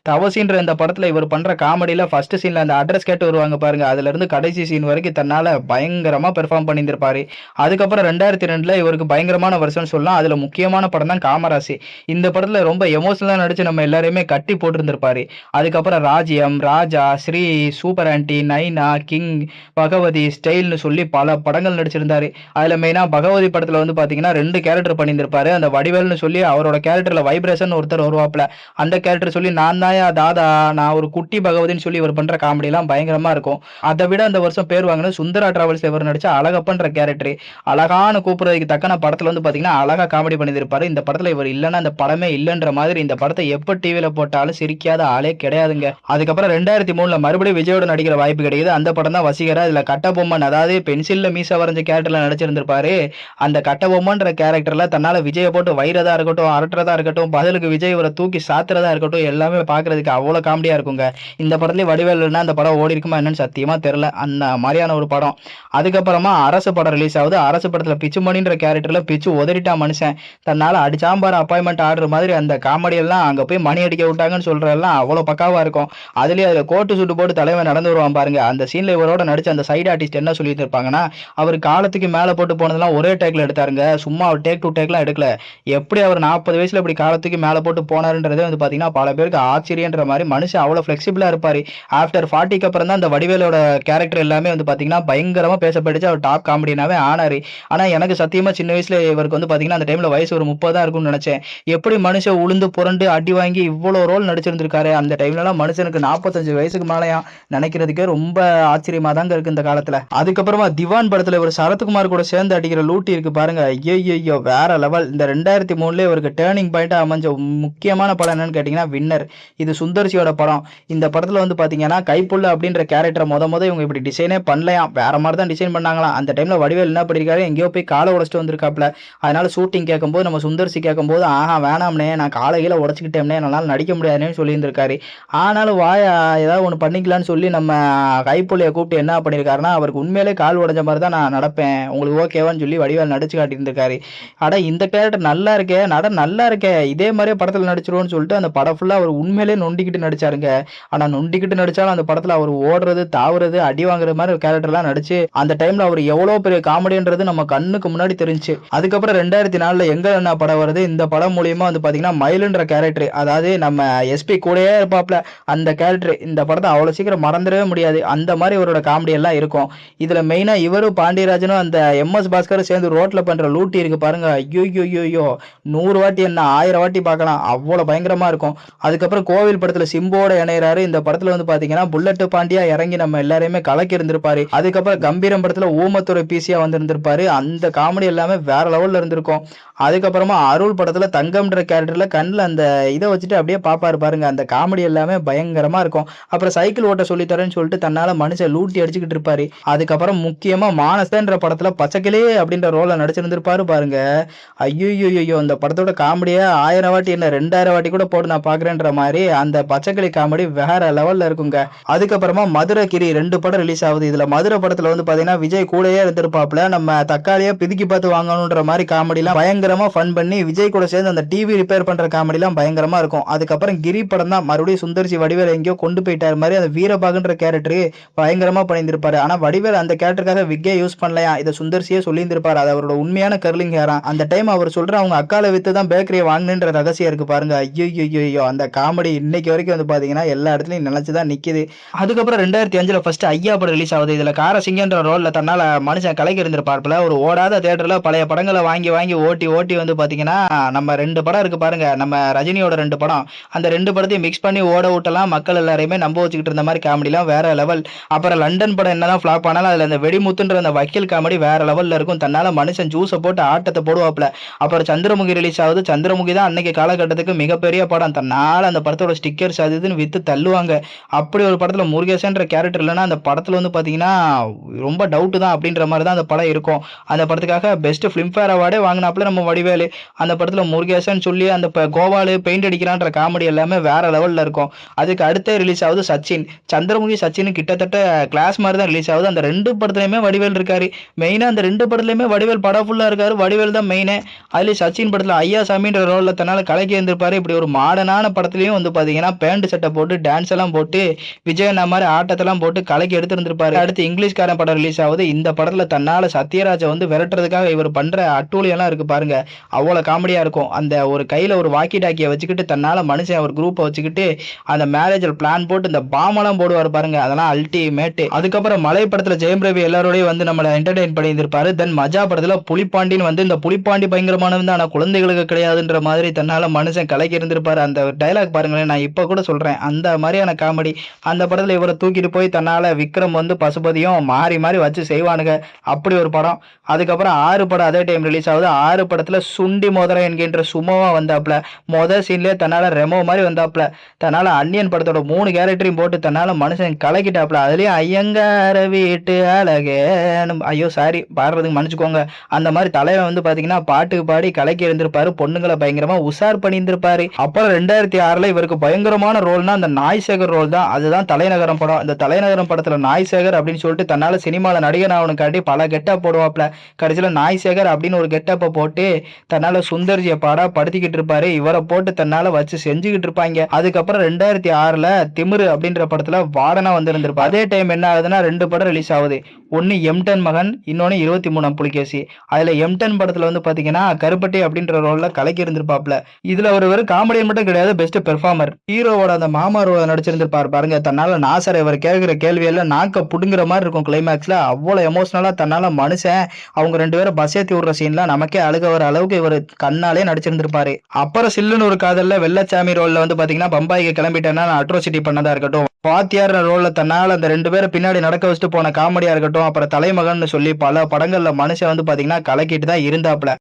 தவசின்ற இந்த படத்துல இவர் பண்ற காமெடியில ஃபர்ஸ்ட் சீன்ல அந்த அட்ரஸ் கேட்டு வருவாங்க பாருங்க, அதுல இருந்து கடைசி சீன் வரைக்கும் தன்னால பயங்கரமா பெர்ஃபார்ம் பண்ணியிருப்பாரு. அதுக்கப்புறம் 2002ல இவருக்கு பயங்கரமான வருஷம் சொல்லலாம். அதுல முக்கியமான படம் தான் காமராசி. இந்த படத்துல ரொம்ப எமோஷனலா நடிச்சு நம்ம எல்லாரையுமே கட்டி போட்டிருந்திருப்பாரு. அதுக்கப்புறம் ராஜ்யம், ராஜா, ஸ்ரீ, சூப்பர் ஆன்டி, நைனா, கிங், பகவதி, ஸ்டைல்னு சொல்லி பல படங்கள் நடிச்சிருந்தாரு. அதுல மெயினா பகவதி படத்துல வந்து பாத்தீங்கன்னா 2 கேரக்டர் பண்ணியிருந்திருப்பாரு. அந்த வடிவேல்னு சொல்லி அவரோட கேரக்டர்ல வைப்ரேஷன் ஒருத்தர் வருவாப்ல, அந்த கேரக்டர் சொல்லி நான் தாயா தாதா, நான் ஒரு குட்டி பகவதின்னு சொல்லி இவர் பண்ற காமெடி எல்லாம் பயங்கரமா இருக்கும். அதை விட அந்த வருஷம் பேர் வாங்கின சுந்தரா டிராவல்ஸ் இவர் நடிச்ச அழகப்பன்ற கேரக்டர் அழகான கூப்பிடுறதுக்கு தக்கன படத்துல வந்து பாத்தீங்கன்னா அழகா காமெடி பண்ணியிருப்பாரு. இந்த படத்துல இவர் இல்லைன்னா அந்த படமே இல்லைன்ற மாதிரி இந்த படத்தை எப்ப டிவில போட்டாலும் சிரிக்காத ஆளே கிடையாதுங்க. அதுக்கப்புறம் 2003ல மறுபடியும் விஜயோட நடிக்கிற வாய்ப்பு கிடைக்குது. அந்த படம் தான் வசீகரா. இதுல கட்ட பொம்மன், அதாவது பென்சில்ல மீச வரைஞ்ச கேரக்டர்ல நடிச்சிருந்திருப்பாரு. அந்த கட்டபொம்மன்ற கேரக்டர்ல தன்னால விஜயை போட்டு வைரதா இருக்கட்டும், அரட்டுறதா இருக்கட்டும், பதிலுக்கு விஜய் இவரை தூக்கி சாத்துறதா இருக்கட்டும், எல்லாமே பாக்குறதுக்கு அவ்வளவு காமெடியா இருக்குங்க. இந்த படத்துலயே வடிவேல் இல்லைன்னா அந்த படம் ஓடி இருக்குமா என்னன்னு சத்தியமா தெரியல. அந்த மாதிரியான ஒரு படம். அதுக்கப்புறமா அரசு படம் ரிலீஸ் ஆகுது. அரசு படத்துல பிச்சுமணின்ற கேரக்டர்ல பிச்சு உதறிட்டா மனுஷன். தன்னால அடிச்சாம்பார் அப்பாயின்மெண்ட் ஆர்டர் மாதிரி அந்த காமெடி எல்லாம் அங்க போய் மணி அடிக்க விட்டாங்கன்னு சொல்றதெல்லாம் அவ்வளவு பக்காவா இருக்கும். அதுலயே அதுல கோட்டு சுட்டு போட்டு தலைவன் நடந்து வருவான் பாருங்க. அந்த சீன்ல இவரோட நடிச்ச அந்த சைடு ஆர்டிஸ்ட் என்ன சொல்லிட்டு இருப்பாங்கன்னா, அவர் காலத்துக்கு மேல போட்டு போனதெல்லாம் ஒரே டேக்ல எடுத்தாருங்க. சும்மா அவர் டேக் டு டேக்லாம் எடுக்கல. எப்படி அவர் 40 வயசுல இப்படி காலத்துக்கு மேல போட்டு போனாருன்றதே வந்து பாத்தீங்கன்னா பல பேருக்கு ஆச்சரியன்ற மாதிரி மனுஷன் அவ்வளவு பிளெக்சிபிளா இருப்பாரு. ஆஃப்டர் 40க்கு அப்புறம் தான் அந்த வடிவேலோட கேரக்டர் எல்லாமே வந்து பாத்தீங்கன்னா பயங்கரமா பேசப்பட்டுச்சு. அவர் டாப் காமெடினாவே ஆனாரு. ஆனா எனக்கு சத்தியமா சின்ன வயசுல இவருக்கு வந்து பாத்தீங்கன்னா அந்த டைம்ல வயசு ஒரு 30 தான் இருக்கும்னு நினைச்சேன். எப்படி மனுஷன் உளுந்து புரண்டு அடி வாங்கி இவ்வளவு ரோல் நடிச்சிருந்திருக்காரு. அந்த டைம்ல எல்லாம் மனுஷனுக்கு 45 வயசுக்கு மேலயா நினைக்கிறதுக்கே ரொம்ப ஆச்சரியமா தாங்க இருக்கு இந்த காலத்துல. அதுக்கப்புறமா திவான் படத்துல இவர் சரத்குமார் கூட சேர்ந்து அடிக்கிற லூட்டி இருக்கு பாருங்க. ஐயோ வேற லெவல். இந்த 2003 இவருக்கு டேர்னிங் பாயிண்டா அமைஞ்ச முக்கியமான படம் என்னன்னு கேட்டீங்கன்னா வின்னர். இது சுந்தர்சியோட படம். இந்த படத்துல வந்து பாத்தீங்கன்னா கைப்புள்ள அப்படின்ற கேரக்டரை முத இவங்க இப்படி டிசைனே பண்ணலையாம். வேற மாதிரி தான் டிசைன் பண்ணாங்களாம். அந்த டைம்ல வடிவேல் என்ன பண்ணிருக்காரு, எங்கேயோ போய் காலை உடைச்சிட்டு வந்திருக்காப்ல. அதனால ஷூட்டிங் கேட்கும்போது நம்ம சுந்தர்சி கேட்கும்போது வேணாம்னே நான் காலை கீழே உடச்சிக்கிட்டேன்னே என்னால் நடிக்க முடியாதுன்னு சொல்லியிருந்திருக்காரு. ஆனாலும் ஏதாவது ஒன்று பண்ணிக்கலான்னு சொல்லி நம்ம கைப்புள்ளைய கூப்பிட்டு என்ன பண்ணியிருக்காருன்னா, அவருக்கு உண்மையிலே கால் உடைஞ்ச மாதிரி தான் நான் நடப்பேன், உங்களுக்கு ஓகேவான்னு சொல்லி வடிவேல் நடிச்சு காட்டியிருந்திருக்காரு. இந்த கேரக்டர் நல்லா இருக்கே, நல்லா இருக்கே, இதே மாதிரியே படத்தில் நடிச்சிருவோன்னு சொல்லிட்டு அந்த படம் ஃபுல்லாக அவர் உண்மையிலே நொண்டிக்கிட்டு நடிச்சாருங்க. ஆனால் நொண்டிக்கிட்டு நடிச்சாலும் அந்த படத்தில் அவர் ஓடுறது தாவுறது அடி வாங்குற மாதிரி ஒரு கேரக்டர்லாம் நடிச்சு அந்த டைம்ல அவர் எவ்வளோ பெரிய காமெடின்றது நம்ம கண்ணுக்கு முன்னாடி தெரிஞ்சு. அதுக்கப்புறம் 2004 எங்க என்ன படம் வருது. இந்த படம் மூலியமா வந்து பாத்தீங்கன்னா மயிலுன்ற கேரக்டர், அதாவது நம்ம எஸ்பி கூடயே இருப்பாப்ல அந்த கேரக்டர், இந்த படத்தை அவ்வளவு சீக்கிரம் மறந்துடவே முடியாது. அந்த மாதிரி இவரோட காமெடி எல்லாம் இருக்கும். இதுல மெயினா இவரும் பாண்டியராஜனும் அந்த MS பாஸ்கரும் சேர்ந்து ரோட்ல பண்ற லூட்டி இருக்கு பாருங்க. ஐயோ 100 வாட்டி என்ன 1000 வாட்டி பார்க்கலாம், அவ்வளவு பயங்கரமா இருக்கும். அதுக்கப்புறம் கோவில் படத்துல சிம்போட இணையறாரு. இந்த படத்துல வந்து பாத்தீங்கன்னா புல்லட் பாண்டியா இறங்கி நம்ம எல்லாரையுமே கலக்கி இருந்திருப்பாரு. அதுக்கப்புறம் கம்பீரம் படத்துல ஊமத்துறை பிசியா வந்திருந்திருப்பாரு. அந்த காமெடி எல்லாமே வேற லெவல்ல இருந்திருக்கும். அதுக்கப்புறமா அருள் படத்துல தங்கம்ன்ற கேரக்டர்ல கண்ணில் அந்த இதை வச்சுட்டு அப்படியே பாப்பாரு பாருங்க. அந்த காமெடி எல்லாமே பயங்கரமா இருக்கும். அப்புறம் சைக்கிள் ஓட்ட சொல்லித்தரேன்னு சொல்லிட்டு தன்னால மனுஷன் லூட்டி அடிச்சுக்கிட்டு இருப்பாரு. அதுக்கப்புறம் முக்கியமா மானசன்ற படத்துல பச்சைக்கிளே அப்படின்ற ரோல நடிச்சிருந்திருப்பாரு பாருங்க. ஐயோ அந்த படத்தோட காமெடியா 1000 வாட்டி என்ன 2000 வாட்டி கூட போட்டு நான் பாக்குறேன்ற மாதிரி அந்த பச்சைக்கிளி காமெடி வேற லெவல்ல இருக்குங்க. அதுக்கப்புறமா மதுரை கிரி 2 படம் ரிலீஸ் ஆகுது. இதுல மதுரை படத்துல வந்து பாத்தீங்கன்னா விஜய் கூடயே இருந்திருப்பாப்ல. நம்ம தக்காளியா பிதுக்கி பார்த்து வாங்கணுன்ற மாதிரி காமெடி எல்லாம் பயங்கரமா ஃபன் பண்ணி விஜய் கூட சேர்ந்து அந்த டிவி ரிப்பேர் பண்ற காமெடி எல்லாம் பயங்கரமா இருக்கும். அதுக்கப்புறம் கிரி படம் தான் மறுபடியும் சுந்தர்சி வடிவேல் எங்கேயோ கொண்டு போயிட்டார் மாதிரி அந்த வீரபாகுன்ற கேரக்டர் பயங்கரமா பண்ணியிருந்திருப்பாரு. ஆனா வடிவேல் அந்த கேரக்டருக்காக விக்கே யூஸ் பண்ணலையா, இதை சுந்தர்சியே சொல்லியிருந்திருப்பாரு. அது அவரோட உண்மையான கர்லிங் ஹேரா. அந்த டைம் அவர் சொல்ற அவங்க அக்கால வித்து தான் பேக்கரியை வாங்கினுன்ற ரகசியம் இருக்கு பாருங்க. ஐயோ அந்த காமெடி இன்னைக்கு வரைக்கும் வந்து பாத்தீங்கன்னா எல்லா இடத்துலயும் நினைச்சுதான் நிக்குது. அதுக்கப்புறம் 2005 ஃபர்ஸ்ட் ஐயா படம் ரிலீஸ் ஆகுது. இதுல காரசிங்கன்ற ரோல்ல தன்னால மனுஷன் கலைக்கு இருந்திருப்பார்ல. ஒரு ஓடாத தியேட்டர்ல பழைய படங்களை வாங்கி ஓட்டி வந்து பாத்தீங்கன்னா நம்ம 2 படம் இருக்கு பாருங்க, நம்ம ரஜினியோட 2 படம், அந்த 2 படத்தையும் மிக்ஸ் பண்ணி ஓட விட்டலாம். மக்கள் எல்லாரையுமே நம்ப வச்சுக்கிட்டு இருந்த மாதிரி காமெடிலாம் வேற லெவல். அப்புறம் லண்டன் படம் என்னதான் ஃபிளாப் ஆனாலும் அதுல அந்த வெடிமுத்துன்ற அந்த வக்கீல் காமெடி வேற லெவல்ல இருக்கும். தன்னால மனுஷன் ஜூஸை போட்டு ஆட்டத்தை போடுவாப்ல. அப்புறம் சந்திரமுகி ரிலீஸ் ஆகுது. சந்திரமுகி தான் அன்னைக்கு காலகட்டத்துக்கு மிகப்பெரிய படம். தன்னால அந்த படத்தோட ஸ்டிக்கர்ஸ் அது இதுன்னு வித்து தள்ளுவாங்க. அப்படி ஒரு படத்துல முருகேசன்ற கேரக்டர் இல்லைன்னா அந்த படத்துல வந்து பாத்தீங்கன்னா ரொம்ப டவுட் தான் அப்படின்ற மாதிரி தான் அந்த படம் இருக்கும். அந்த படத்துக்காக பெஸ்ட் பிலிம்ஃபேர் அவார்டே வாங்கினாப்புல நம்ம வடிவேலு. அந்த படத்துல முருகேசன் சொல்லி அந்த கோவாலு பெயிண்ட் அடிக்கிறான்ற காமெடி எல்லாமே வேற லெவல்ல இருக்கும். அதுக்கு அடுத்தே ரிலீஸ் ஆகுது சச்சின். சந்திரமுகி சச்சின் கிட்டத்தட்ட கிளாஸ் மாதிரி தான் ரிலீஸ் ஆகுது. அந்த 2 படத்துலயுமே வடிவேல் இருக்காரு. மெயினா அந்த 2 படத்துலயுமே வடிவேல் படம் ஃபுல்லா இருக்காரு. வடிவேல் தான் மெயினே. அதுலயும் சச்சின் படத்துல ஐயா சாமின்ற ரோல்ல தன்னால கலக்கி இருந்திருப்பாரு. இப்படி ஒரு மாடர்னான படத்துலயும் வந்து பாத்தீங்கன்னா பேண்ட் சட்டை போட்டு டான்ஸ் எல்லாம் போட்டு விஜய் மாதிரி ஆட்டத்தெல்லாம் போட்டு கலக்கி எடுத்திருந்திருப்பாரு. அடுத்து இங்கிலீஷ்காரன் படம் ரிலீஸ் ஆகுது. இந்த படத்துல தன்னால சத்யராஜை வந்து விரட்டுறதுக்காக இவர் பண்ற அட்டூழியெல்லாம் இருக்கு பாருங்க, அவ்வளவு காமெடியா இருக்கும். அந்த ஒரு கையில ஒரு வாக்கி டாக்கியை வச்சுக்கிட்டு தன்னால மனுஷன் ஒரு குரூப்பை வச்சுக்கிட்டு அந்த மேரேஜ் பிளான் போட்டு இந்த பாமெல்லாம் போடுவார் பாருங்க, அதெல்லாம் அல்டிமேட். அதுக்கப்புறம் மலை படத்துல ஜெயம் ரவி எல்லாரோடய வந்து நம்மளை என்டர்டெயின் பண்ணியிருந்திருப்பாரு. தென் மஜா படத்துல புலிப்பாண்டின்னு வந்து இந்த புலிப்பாண்டி பயங்கரமானது ஆனா குழந்தைகளுக்கு கிடையாதுன்ற மாதிரி தன்னால மனுஷன் கலக்கி இருந்திருப்பாரு. அந்த டைலாக் பாருங்களேன், நான் இப்ப கூட சொல்றேன் அந்த மாதிரியான காமெடி. அந்த படத்துல இவரை தூக்கிட்டு போய் தன்னால விக்ரம் வந்து பசுபதியும் மாறி மாறி வச்சு செய்வானுங்க. அப்படி ஒரு படம். அதுக்கப்புறம் 6 படம் அதே டைம் ரிலீஸ் ஆகுது. 6 படத்துல சுண்டி மோதிரம் என்கின்ற சுமோவா வந்தாப்ல. மொதல் சீன்லயே தன்னால ரெமோ மாதிரி வந்தாப்ல. தன்னால அன்னியன் படத்தோட 3 கேரக்டரையும் போட்டு தன்னால மனுஷன் கலக்கிட்டாப்ல. அதுலயும் ஐயங்கார வீட்டு அழகே, ஐயோ ஐயோ சாரி பாடுறதுக்கு மன்னிச்சுக்கோங்க. அந்த மாதிரி தலைவன் வந்து பாத்தீங்கன்னா பாட்டுக்கு பாடி கலக்கி இருந்திருப்பாரு, பொண்ணுங்களை பயங்கரமா உஷார் பண்ணியிருந்திருப்பாரு. அப்புறம் 2006ல் இவருக்கு பயங்கரமான ரோல்னா அந்த நாய்சேகர் ரோல் தான். அதுதான் தலைநகரம் படம். இந்த தலைநகரம் படத்துல நாய்சேகர் அப்படின்னு சொல்லிட்டு தன்னால சினிமால நடிகர் ஆகணுக்காண்டி பல கெட்டப் போடுவாப்ல. கடைசியில நாய்சேகர் அப்படின்னு ஒரு கெட்டப்பை போட்டு தன்னால சுந்தர்ஜியை பாடா படுத்திக்கிட்டு இருப்பாரு. இவரை போட்டு தன்னால வச்சு செஞ்சுக்கிட்டு இருப்பாங்க. அதுக்கப்புறம் 2006ல் திமிரு அப்படின்ற படத்துல வார்டனா வந்திருந்திருப்பாரு. அதே டைம் என்ன ஆகுதுன்னா 2 படம் ரிலீஸ் ஆகுது. ஒன்னு M10 மகன், இன்னொன்னு 23ஆம் புலிகேசி. அதுல M10 படத்துல வந்து பாத்தீங்கன்னா கருப்பட்டி அப்படின்ற ரோல்ல கலக்கி இருந்திருப்பாப்ல. இதுல ஒரு வெறும் காமெடியன் மட்டும் கிடையாது, பெஸ்ட் பெர்ஃபார்மர். ஹீரோவோட அந்த மாமா ரோல நடிச்சிருந்திருப்பாரு பாருங்க. தன்னால நாசர் இவர் கேட்கிற கேள்வியெல்லாம் நாக்க புடுங்குற மாதிரி இருக்கும். கிளைமேக்ஸ்ல அவ்வளவு எமோஷனலா தன்னால மனுஷன் அவங்க 2 பேரும் பஸ் ஏத்தி விடுற சீன்லாம் நமக்கே அழுக வர அளவுக்கு இவர் கண்ணாலே நடிச்சிருந்திருப்பாரு. அப்புறம் சில்லுன்னு ஒரு காதல்ல வெள்ளச்சாமி ரோல்ல வந்து பாத்தீங்கன்னா பம்பாய்க்கு கிளம்பிட்டேன்னா அட்ரோசிட்டி பண்ணதா இருக்கட்டும், பாத்தியார் ரோல்ல தன்னால அந்த 2 பேரை பின்னாடி நடக்க வச்சுட்டு போன காமெடியா இருக்கட்டும், அப்புறம் தலைமகன் சொல்லி பல படங்கள்ல மனுஷன் வந்து பாத்தீங்கன்னா கலக்கிட்டு தான் இருந்தாப்ல.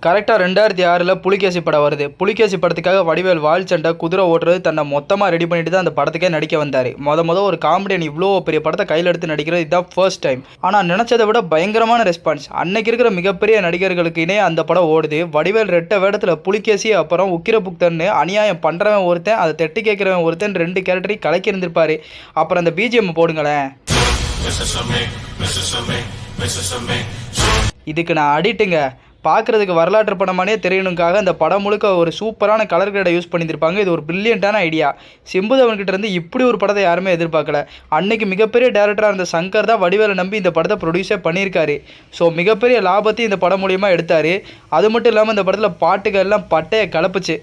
கரெக்டாக 2006ல் புலிகேசி படம் வருது. புலிகேசி படத்துக்காக வடிவேல் வால் சண்டை குதிரை ஓட்டுறது தன்னை மொத்தமாக ரெடி பண்ணிட்டு தான் அந்த படத்துக்கே நடிக்க வந்தார். மொதல் ஒரு காமெடியன் இவ்வளோ பெரிய படத்தை கையில் எடுத்து நடிக்கிறது இதுதான் ஃபர்ஸ்ட் டைம். ஆனால் நினச்சதை விட பயங்கரமான ரெஸ்பான்ஸ். அன்னைக்கு இருக்கிற மிகப்பெரிய நடிகர்களுக்கு இணைய அந்த படம் ஓடுது. வடிவேல் ரெட்ட வேடத்தில் புலிகேசி அப்புறம் உக்கிரபுக்தன்னு அநியாயம் பண்ணுறவன் ஒருத்தன், அதை தட்டி கேட்குறவன் ஒருத்தன் 2 கேரக்டரையும் கலக்கி இருந்திருப்பாரு. அப்புறம் அந்த BGM போடுங்களேன். இதுக்கு நான் அடிட்டுங்க. பார்க்குறதுக்கு வரலாற்று படமானே தெரியணுக்காக அந்த படம் முழுக்க ஒரு சூப்பரான கலர் கிரேடை யூஸ் பண்ணியிருப்பாங்க. இது ஒரு பிரில்லியண்டான ஐடியா. சிம்புதவன்கிட்ட இருந்து இப்படி ஒரு படத்தை யாருமே எதிர்பார்க்கல. அன்னைக்கு மிகப்பெரிய டேரக்டராக இருந்த சங்கர் தான் வடிவேலை நம்பி இந்த படத்தை ப்ரொடியூஸே பண்ணியிருக்காரு. ஸோ மிகப்பெரிய லாபத்தையும் இந்த படம் மூலியமாக எடுத்தார். அது மட்டும் இல்லாமல் இந்த படத்தில் பாட்டுகள் எல்லாம் பட்டையை கலப்புச்சு.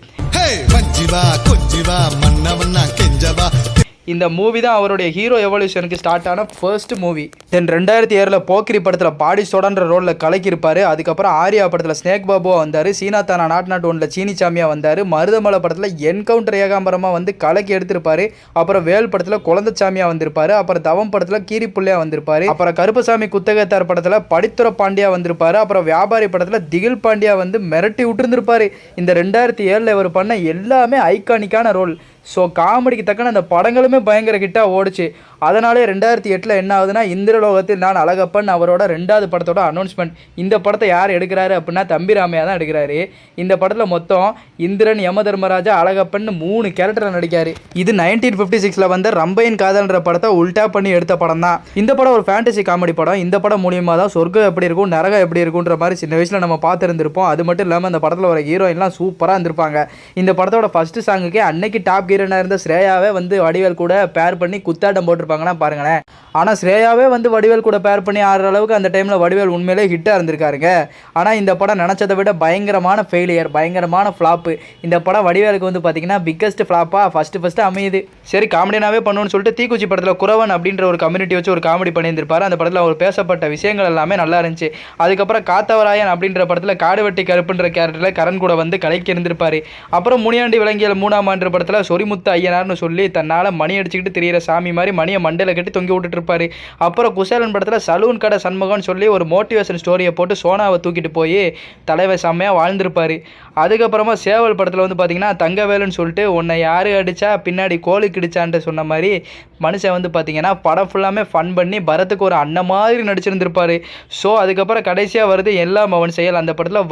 இந்த மூவி தான் அவருடைய ஹீரோ எவல்யூஷனுக்கு ஸ்டார்ட் ஆன ஃபர்ஸ்ட் மூவி. தென் 2007ல் போக்கிரி படத்தில் பாடி சோடான்ற ரோலில் கலக்கியிருப்பார். அதுக்கப்புறம் ஆர்யா படத்தில் ஸ்னேக் பாபுவா வந்தார். சீனா தானா நாட் ஒன்றில் சீனிச்சாமியாக வந்தார். மருதமலை படத்தில் என்கவுண்டர் ஏகாம்பரமாக வந்து கலக்கி எடுத்திருப்பார். அப்புறம் வேல் படத்தில் குழந்தைச்சாமியாக வந்திருப்பார். அப்புறம் தவம் படத்தில் கீரி புள்ளையா வந்திருப்பார். அப்புறம் கருப்பசாமி குத்தகத்தார் படத்தில் படித்துற பாண்டியா வந்திருப்பார். அப்புறம் வியாபாரி படத்தில் திகில் பாண்டியா வந்து மிரட்டி விட்டுருந்துருப்பார். இந்த 2007ல் இவர் பண்ண எல்லாமே ஐகானிக்கான ரோல். ஸோ காமெடிக்கு தக்கன அந்த படங்களுமே பயங்கர ஹிட்டாக ஓடிச்சு. அதனாலே 2008ல் என்ன ஆகுதுன்னா இந்திரலோகத்தில் நான் அழகப்பன் அவரோட 2வது படத்தோட அனௌன்ஸ்மெண்ட். இந்த படத்தை யார் எடுக்கிறாரு அப்படின்னா தம்பி ராமையா தான் எடுக்கிறாரு. இந்த படத்தில் மொத்தம் இந்திரன், யமதர்மராஜா, அழகப்பன் 3 கேரக்டர் நடிக்காரு. இது 1956ல் வந்த ரம்பையின் காதல்ன்ற படத்தை உல்டா பண்ணி எடுத்த படம் தான். இந்த படம் ஒரு ஃபேண்டசி காமெடி படம். இந்த படம் மூலியமாக தான் சொர்க்கம் எப்படி இருக்கும், நரகம் எப்படி இருக்குன்ற மாதிரி சின்ன வயசில் நம்ம பார்த்துருந்துருப்போம். அது மட்டும் இல்லாமல் அந்த படத்தில் வர ஹீரோயின்லாம் சூப்பராக இருந்திருப்பாங்க. இந்த படத்தோட ஃபர்ஸ்ட் சாங்குக்கே அன்னைக்கு டாப் ஹீரோயினாக இருந்த ஸ்ரேயாவே வந்து வடிவேல் கூட பேர் பண்ணி குத்தாட்டம் போட்டிருப்பாங்கன்னா பாருங்களேன். ஆனால் ஸ்ரேயாவே வந்து வடிவேல் கூட பேர் பண்ணி ஆடுற அளவுக்கு அந்த டைமில் வடிவேல் உண்மையிலே ஹிட்டாக இருந்திருக்காருங்க. ஆனால் இந்த படம் நினச்சதை விட பயங்கரமான ஃபெயிலியர், பயங்கரமான ஃப்ளாப்பு. இந்த படம் வடிவேலுக்கு வந்து பார்த்தீங்கன்னா பிக்கஸ்ட் ஃப்ளாப்பாக ஃபஸ்ட்டு அமையுது. சரி காமெடியாகவே பண்ணுன்னு சொல்லிட்டு தீக்குச்சி படத்தில் குறவன் அப்படின்ற ஒரு கம்யூனிட்டி வச்சு ஒரு காமெடி பண்ணியிருந்திருப்பாரு. அந்த படத்தில் அவர் பேசப்பட்ட விஷயங்கள் எல்லாமே நல்லா இருந்துச்சு. அதுக்கப்புறம் காத்தவராயன் அப்படின்ற படத்தில் காடுவெட்டி கருப்புன்ற கேரக்டரில் கரண் கூட வந்து கலைக்கு இருந்திருப்பாரு. அப்புறம் முனியாண்டி விளங்கியல் 3ஆம் ஆண்டு படத்தில் சொரிமுத்து ஐயனார்னு சொல்லி தன்னால் மணி அடிச்சுக்கிட்டு திரியிற சாமி மாதிரி மணியை மண்டையில் கட்டி தொங்கி விட்டுட்டு இருப்பாரு. அப்புறம் குசேலன் படத்தில் சலூன் கடை சண்முகம்னு சொல்லி ஒரு மோட்டிவேஷன் ஸ்டோரியை போட்டு சோனாவை தூக்கிட்டு போய் தலைவர் செம்மையாக வாழ்ந்திருப்பார். அதுக்கப்புறமா சேவல் படத்தில் வந்து பார்த்தீங்கன்னா தங்கவேலுன்னு சொல்லிட்டு உன்னை யார் அடித்தா பின்னாடி கோழி கிடிச்சான்ட்டு சொன்ன மாதிரி மனுஷன் வந்து பார்த்தீங்கன்னா படம் ஃபுல்லாமே ஃபன் பண்ணி பரத்துக்கு ஒரு அண்ணன் மாதிரி நடிச்சிருந்திருப்பார். ஸோ அதுக்கப்புறம் கடைசியாக வருது எல்லாம் அவன் செயல். அந்த படத்தில்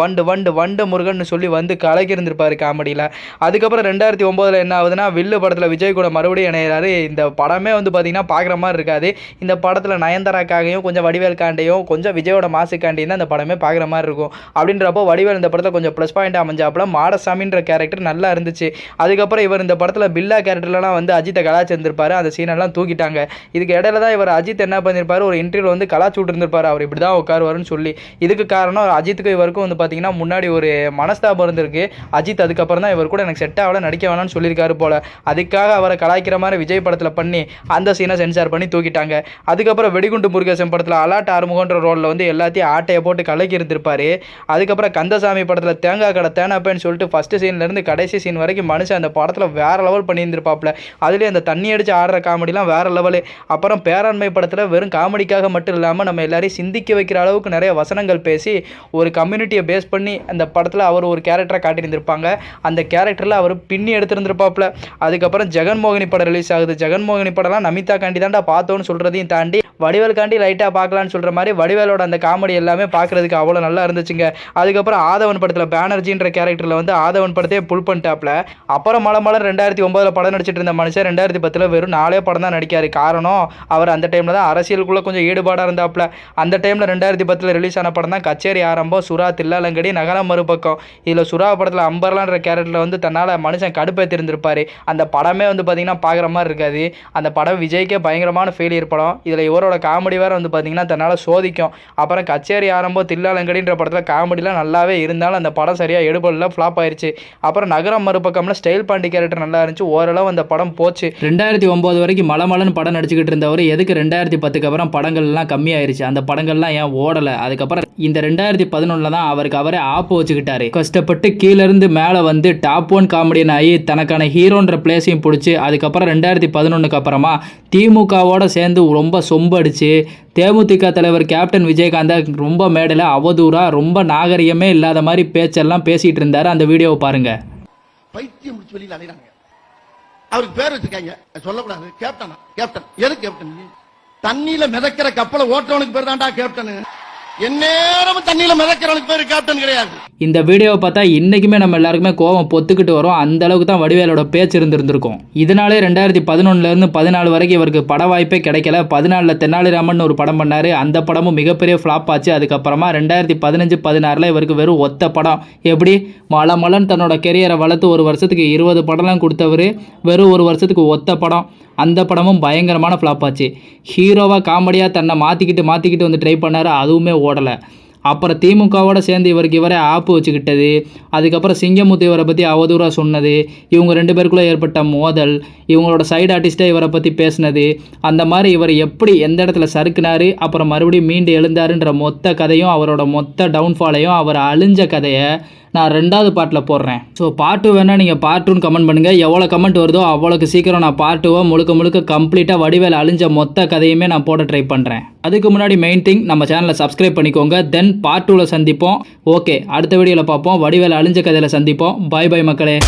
வண்டு முருகன் சொல்லி வந்து கலக்கிருந்திருப்பார் காமெடியில். அதுக்கப்புறம் 2009ல் என்ன ஆகுதுன்னா வில்லு படத்தில் விஜய் கூட மறுபடியும் இணையிறாரு. இந்த படமே வந்து பார்த்தீங்கன்னா பார்க்குற மாதிரி இருக்காது. இந்த படத்தில் நயன்தாராக்காகையும் கொஞ்சம் வடிவேல்காண்டையும் கொஞ்சம் விஜயோட மாசுக்காண்டையும் தான் இந்த படமே பார்க்குற மாதிரி இருக்கும். அப்படின்றப்போ வடிவேல் இந்த படத்தில் கொஞ்சம் ப்ளஸ் பாயிண்ட் அமைஞ்சாப்புல. மாடசாமின்ற கேரக்டர் நல்லா இருந்துச்சு. அதுக்கப்புறம் இவர் இந்த படத்தில் பில்லா கேரக்டர்லாம் வந்து அஜித்தை கலாச்சிருந்திருப்பாரு. அந்த சீனெல்லாம் தூக்கிட்டாங்க. இதுக்கு இடையில தான் இவர் அஜித் என்ன பண்ணியிருப்பாரு, ஒரு இன்டர்வியூவில் வந்து கலாச்சி விட்டுருந்துருப்பார். அவர் இப்படி தான் உட்காருவாருன்னு சொல்லி. இதுக்கு காரணம் அஜித்துக்கு இவருக்கும் வந்து பார்த்தீங்கன்னா முன்னாடி ஒரு மனஸ்தாபம் இருந்திருக்கு. அஜித் அதுக்கப்புறம் தான் இவர் கூட எனக்கு செட் ஆகல, நடிக்க வேணாம்னு சொல்லியிருக்காரு போல. அதுக்காக அவரை கலாய்க்கிற மாதிரி விஜய் படத்தில் பண்ணி அந்த சீனை சென்சார் பண்ணி தூக்கிட்டாங்க. அதுக்கப்புறம் வெடிகுண்டு முருகேசன் படத்தில் அலாட் ஆறுமுகன்ற ரோலில் வந்து எல்லாத்தையும் ஆட்டையை போட்டு கலக்கி இருந்திருப்பாரு. அதுக்கப்புறம் கந்தசாமி படத்தில் தேங்காய் கடை தேனாப்பேன்னு சொல்லிட்டு ஃபஸ்ட்டு சீன்லேருந்து கடைசி சீன் வரைக்கும் மனுஷன் அந்த படத்தில் வேற லெவல் பண்ணியிருந்திருப்பாப்புல. அதுலேயே அந்த தண்ணி அடித்து ஆடுற காமெடிலாம் வேற லெவலு. அப்புறம் பேராண்மை படத்தில் வெறும் காமெடிக்காக மட்டும் இல்லாமல் நம்ம எல்லாரையும் சிந்திக்க வைக்கிற அளவுக்கு நிறைய வசனங்கள் பேசி ஒரு கம்யூனிட்டியை பேஸ் பண்ணி அந்த படத்தில் அவர் ஒரு கேரக்டரை காட்டியிருந்திருப்பாங்க. அந்த கேரக்டரில் அவர் பின்னி எடுத்திருந்திருப்பாப்புல. அதுக்கப்புறம் ஜெகன்மோகினி படம் ரிலீஸ் ஆகுது. ஜெகன்மோகினி படம்லாம் நமிதா காண்டி தாண்டா பார்த்தோன்னு சொல்கிறதையும் தாண்டி வடிவேலுக்காண்டி லைட்டாக பார்க்கலான்னு சொல்கிற மாதிரி வடிவேலோட அந்த காமெடி எல்லாமே பார்க்குறதுக்கு அவ்வளோ நல்லா இருந்துச்சுங்க. அதுக்கப்புறம் ஆதவன் படத்தில் பேனர்ஜின்ற கேரக்டரில் வந்து ஆதவன் படத்தையே புல் பண்ணிட்டாப்ல. அப்புறம் மலமலன் 2009 படம் நடிச்சிட்டு இருந்த மனுஷன் 2010 வெறும் 4 படம் தான் நடிக்காரு. காரணம் அவர் அந்த டைமில் தான் அரசியலுக்குள்ளே கொஞ்சம் ஈடுபாடாக இருந்தாப்புல. அந்த டைமில் 2010 ரிலீஸ் ஆன படம் தான் கச்சேரி ஆரம்பம், சுறா, தில்லாலங்கடி, நகரம் மறுபக்கம். இதில் சுறா படத்தில் அம்பர்லான்ற கேரக்டரில் வந்து தன்னால் மனுஷன் கடுப்பேற்றிருந்திருப்பார். அந்த படமே வந்து பார்த்திங்கன்னா பார்க்குற மாதிரி இருக்காது. அந்த படம் விஜய்க்கே பயங்கரமான ஃபெயிலியர் படம். இதில் இவரோட காமெடி வேறு வந்து பார்த்திங்கன்னா தன்னால் சோதிக்கும். அப்புறம் கச்சேரி ஆரம்பம், தில்லாலங்கடின்ற படத்தில் காமெடிலாம் நல்லாவே இருந்தாலும் அந்த படம் சரியாக எடுபடல, ஃப்ளாப் ஆயிடுச்சு. அப்புறம் நகரம் மறுபக்கம்ல ஸ்டைல் பாண்டி கேரக்டர் நல்லா இருந்துச்சு, ஓரளவு அந்த படம் போச்சு. 2009 வரைக்கும் மலமலன்னு படம் நடிச்சுக்கிட்டு இருந்தவர் எதுக்கு 2010க்கு அப்புறம் படங்கள்லாம் கம்மியாயிருச்சு, அந்த படங்கள்லாம் ஏன் ஓடலை? அதுக்கப்புறம் இந்த 2011 தான் அவருக்கு அவரே ஆப்பு வச்சுக்கிட்டாரு. கஷ்டப்பட்டு கீழேருந்து மேலே வந்து டாப் 1 காமெடியன் ஆகி தனக்கான ஹீரோன்ற பிளேஸையும் பிடிச்சி அதுக்கப்புறம் 2011க்கு அப்புறமா திமுகவோட சேர்ந்து ரொம்ப சொம்படிச்சு தேமுதிக தலைவர் கேப்டன் விஜயகாந்தை ரொம்ப மேடையில் அவதூறா ரொம்ப நாகரிகமே இல்லாத மாதிரி பேச்செல்லாம் பேசிகிட்டு இருந்தார். அந்த வீடியோவை பாருங்கள். பைத்தியம் முடிச்சு வெளியில அலைறாங்க. அவருக்கு பேர் வச்சிருக்காங்க, சொல்லக்கூடாது. கேப்டனா? கேப்டன் எது கேப்டன்? தண்ணியில மிதக்கிற கப்பலை ஓட்டுறவனுக்கு பேர் தான்டா கேப்டன். எந்நேரமும் தண்ணியில மிதக்கிறவனுக்கு பேர் கேப்டன் கிடையாது. இந்த வீடியோவை பார்த்தா இன்றைக்குமே நம்ம எல்லாருக்குமே கோவம் பொத்துக்கிட்டு வரும். அந்த அளவுக்கு தான் வடிவேலோட பேச்சு இருந்திருக்கும். இதனாலே 2011 14 வரைக்கும் இவருக்கு பட வாய்ப்பே கிடைக்கல. 14 தென்னாலிராமன் ஒரு படம் பண்ணார், அந்த படமும் மிகப்பெரிய ஃப்ளாப் ஆச்சு. அதுக்கப்புறமா 2015 16 இவருக்கு வெறும் ஒத்த படம். எப்படி மலமலன் தன்னோட கெரியரை வளர்த்து ஒரு வருஷத்துக்கு 20 படம்லாம் கொடுத்தவர் வெறும் ஒரு வருஷத்துக்கு ஒத்த படம். அந்த படமும் பயங்கரமான ஃப்ளாப் ஆச்சு. ஹீரோவாக காமெடியாக தன்னை மாற்றிக்கிட்டு வந்து ட்ரை பண்ணார், அதுவுமே ஓடலை. அப்புறம் திமுகவோட சேர்ந்து இவருக்கு இவரே ஆப்பு வச்சுக்கிட்டது, அதுக்கப்புறம் சிங்கமுத்து இவரை பற்றி அவதூறாக சொன்னது, இவங்க 2 பேருக்குள்ளே ஏற்பட்ட மோதல், இவங்களோட சைடு ஆர்டிஸ்ட்டே இவரை பற்றி பேசினது, அந்த மாதிரி இவர் எப்படி எந்த இடத்துல சறுக்குனாரு அப்புறம் மறுபடியும் மீண்டு எழுந்தாருன்ற மொத்த கதையும் அவரோட மொத்த டவுன்ஃபாலையும் அவர் அழிஞ்ச கதையை நான் 2வது பார்ட்டில் போடுறேன். ஸோ பார்ட் 2 வேணால் நீங்கள் பார்ட் 2 கமெண்ட் பண்ணுங்கள். எவ்வளோ கமெண்ட் வருதோ அவ்வளோக்கு சீக்கிரம் நான் பார்ட் 2 முழுக்க கம்ப்ளீட்டாக வடிவேல் அழிஞ்ச மொத்த கதையுமே நான் போட ட்ரை பண்ணுறேன். அதுக்கு முன்னாடி மெயின் திங், நம்ம சேனலை சப்ஸ்கிரைப் பண்ணிக்கோங்க. தென் பார்ட் 2ல் சந்திப்போம். ஓகே, அடுத்த வீடியோவில் பார்ப்போம். வடிவேல் அழிஞ்ச கதையில் சந்திப்போம். பை பை மக்களே.